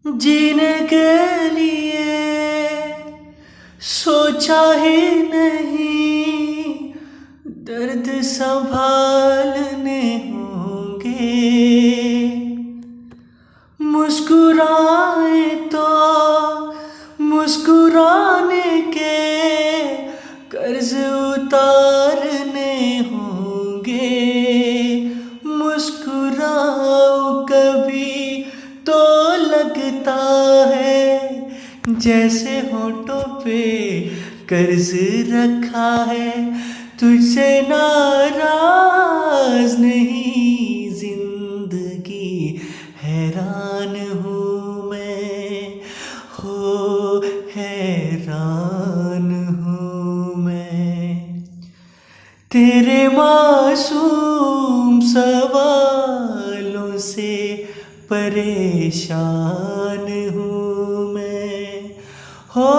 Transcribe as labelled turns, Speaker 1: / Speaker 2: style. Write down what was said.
Speaker 1: जीने के लिए सोचा ही नहीं, दर्द संभालने होंगे। मुस्कुराए तो मुस्कुराने के कर्ज उतारने होंगे। मुस्कुराओ कभी तो लगता है जैसे होठों पे कर्ज रखा है। तुझसे नाराज नहीं, जिंदगी हैरान हूँ मैं, हो हैरान हूँ मैं। तेरे मासूम सवालों से परेशान हूँ मैं, हो